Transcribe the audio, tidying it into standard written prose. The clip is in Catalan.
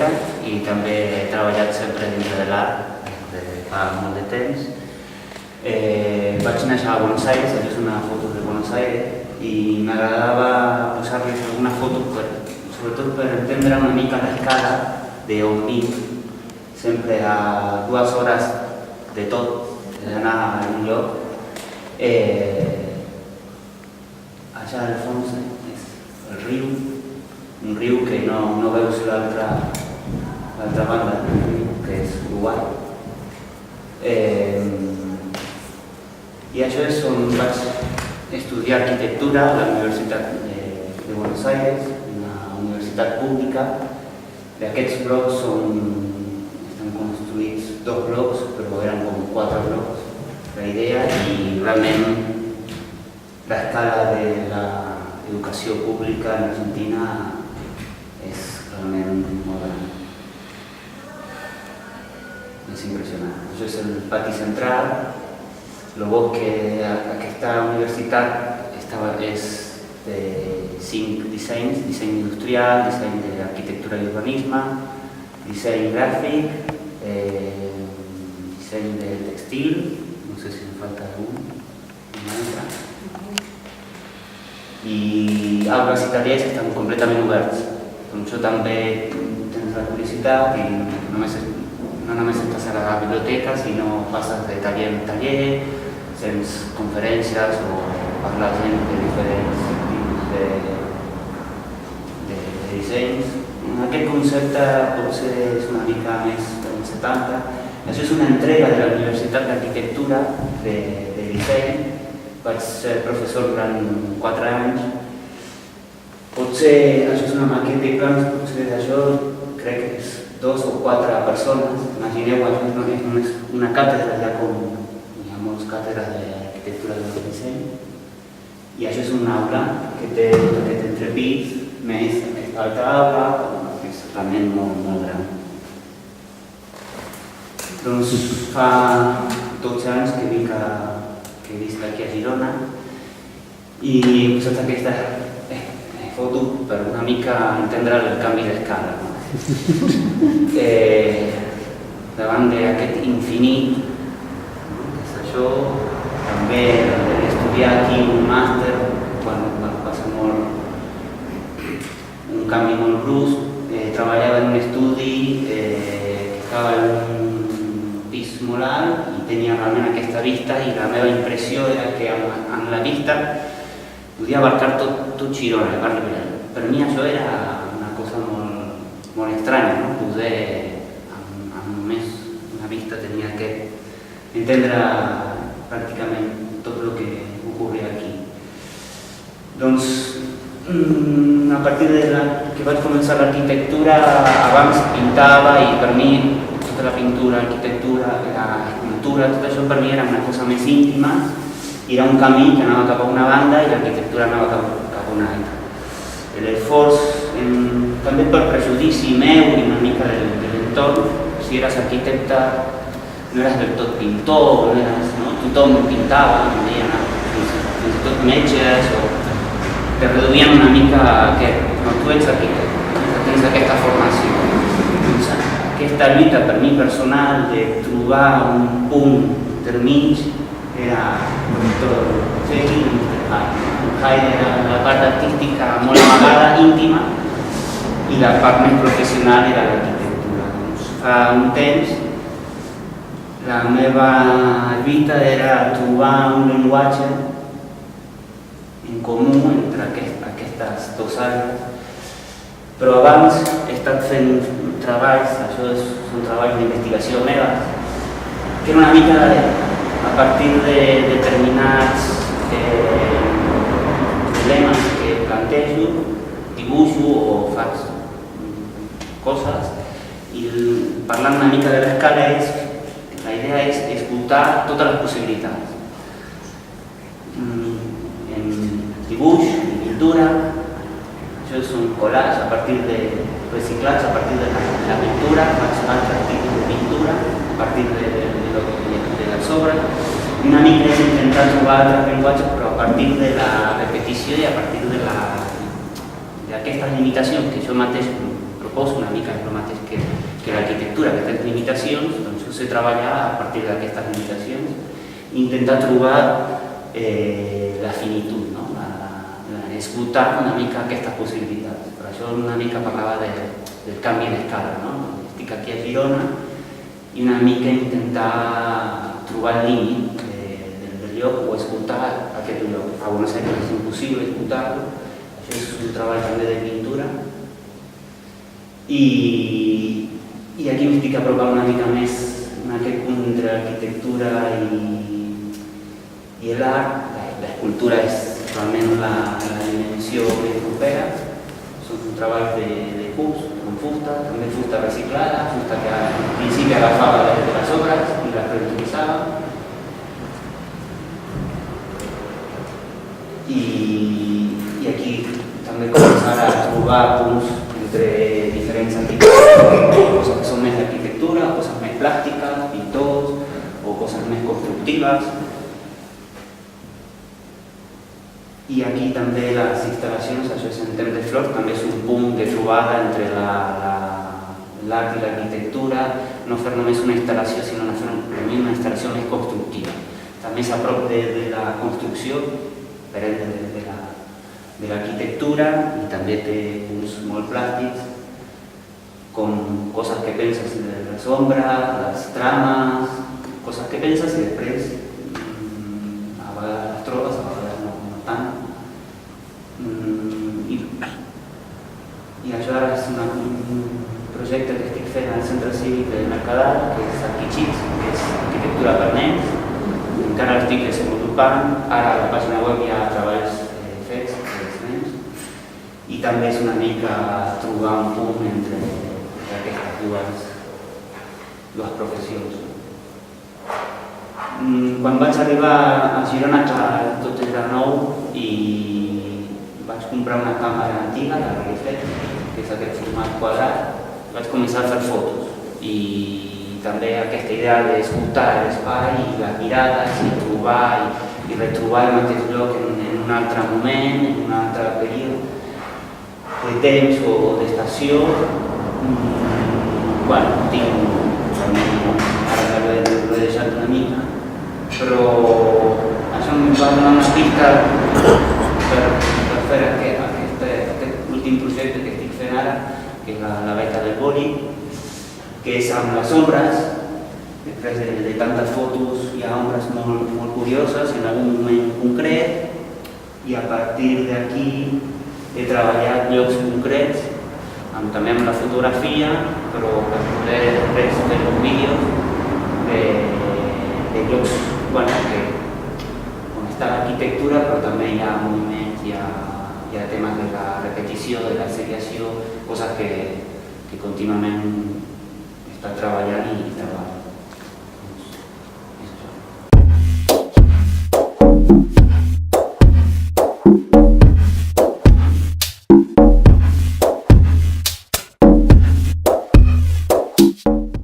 biblioteca i també he treballat sempre dins de l'art des de fa molt de temps. Vaig néixer a Buenos Aires, això és una foto de Buenos Aires, i m'agradava posar-los alguna foto, sobretot per entendre una mica l'escala d'on vic, sempre a 2 hores de tot, d'anar a un lloc. Allà al fons és el riu, un riu que no veus l'altra banda del riu, que és Uruguai. I això és on vaig estudiar arquitectura a la Universitat de Buenos Aires, una universitat pública. Aquests blocs estan construïts 2 blocs, però eren com 4 blocs, la idea, i realment l'escala de l'educació pública en Argentina és realment molt gran. És impressionant. Això és el pati central. El bo que aquesta universitat és de 5 dissenys: disseny industrial, disseny d'arquitectura i urbanisme, disseny gràfic, disseny de textil, no sé si em falta algun, i aules i tallers estan completament oberts. Com això també tens la curiositat i no només estàs a la biblioteca, sinó passes de taller en taller, sents conferències o parlar gent de diferents tipus de dissenys. Aquest concepte potser és una mica més dels 70. Això és una entrega de la Universitat d'Arquitectura de disseny. Vaig ser professor durant 4 anys. Potser això és una maqueta de plans, potser d'això crec que és 2 o 4 persones. Imagineu, això no és només una càtedra, ja com hi ha moltes càtedres d'arquitectura de disseny. I això és una aula que té aquest entrepís, més aquesta altra aula, que és realment molt gran. Doncs fa 12 anys que visc aquí a Girona i he posat aquesta foto per una mica entendre el canvi d'escala. Davant d'aquest infinit, que és això, també estudiar aquí un màster, quan va ser un canvi molt brusc. Treballava en un estudi que estava en un pis molt alt i tenia realment aquesta vista, i la meva impressió era que amb la vista podia abarcar tot Girona, el barri Vell. Per mi això era una cosa molt estranya, no? Poder, amb només una vista, tenia que entendre pràcticament tot el que ocorria aquí. Doncs, a partir que vaig començar l'arquitectura, abans pintava, i per mi tota la pintura, l'arquitectura, la escultura, tot això per mi era una cosa més íntima, i era un camí que anava cap a una banda i l'arquitectura anava cap a una altra. L'esforç, també per prejudici meu i una mica de l'entorn, si eres arquitecte no eres del tot pintor, tothom pintava, fins i tot metges, te reduïen una mica a aquest, tu ets arquitecte, tens aquesta formació. Aquesta lluita per mi personal de trobar un punt intermig era tot Heidegger, la part artística molt amagada, íntima, i la part més professional era l'arquitectura. Fa un temps la meva lluita era trobar un llenguatge en comú entre aquestes 2 àrees, però abans he estat fent treballs, això són treballs d'investigació meva, que era una mica a partir de determinats dilemes que plantejo, dibuixo o faig coses, i parlant una mica de l'escala, la idea és escoltar totes les possibilitats. En dibuix, en pintura, això és un collage a partir de reciclats, a partir de la pintura, faig altres tipus de pintura, a partir de les obres. Una mica és intentar trobar altres llenguatges, però a partir de la repetició i a partir d'aquestes limitacions que jo mateix proposo, una mica és el mateix que limitacions, doncs jo sé treballar a partir d'aquestes limitacions i intentar trobar la finitud, no? Esgotar una mica aquestes possibilitats. Per això una mica parlava del canvi d'escala, no? Estic aquí a Girona i una mica intentar trobar el límit del lloc o esgotar aquest lloc. A Buenos Aires és impossible esgotar-lo, això és un treball també de pintura i aquí m'estic apropant una mica més en aquest punt entre l'arquitectura i l'art. L'escultura és realment la dimensió més propera, són treballs de cubs, amb fusta, també fusta reciclada, fusta que al principi agafava de les obres i les reutilitzava. I aquí també començar a trobar punts entre diferents arquitectures, coses que són més d'arquitectura, coses més plàstiques, pintors o coses més constructives. I aquí també les instal·lacions, això és en Temps de Flors, també és un punt de trobada entre l'art i l'arquitectura, no fer només una instal·lació, sinó fer una instal·lació més constructiva. També és a prop de la construcció, de l'arquitectura, i també té punts molt plàstics, com coses que penses de les ombres, les trames, coses que penses i després a vegades les trobes, a vegades no tant. I això ara és un projecte que estic fent al Centre Cívic de Mercadal, que és Arquichits, que és arquitectura per nens. Encara l'estic desenvolupant, ara a la pàgina web hi ha treballs fets dels nens i també és una mica trobar un punt entre aquestes dues professions. Quan vaig arribar a Girona tot era nou i vaig comprar una càmera antiga, la Reflex, que és aquest format quadrat, vaig començar a fer fotos i també aquesta idea d'escoltar l'espai i les mirades i trobar i retrobar el mateix lloc en un altre moment, en un altre període de temps o d'estació. Bueno, ara l'he deixat una mica, però això em va donar una pista per fer aquest últim projecte que estic fent ara, que és la Baita del Boli, que és amb les ombres. Després de tantes fotos hi ha ombres molt curioses en algun moment concret i a partir d'aquí he treballat llocs concrets, també amb la fotografia, però per poder després fer uns vídeos de llocs on està l'arquitectura, però també hi ha moviments, hi ha temes de la repetició, de la seriació, coses que contínuament està treballant i treballa.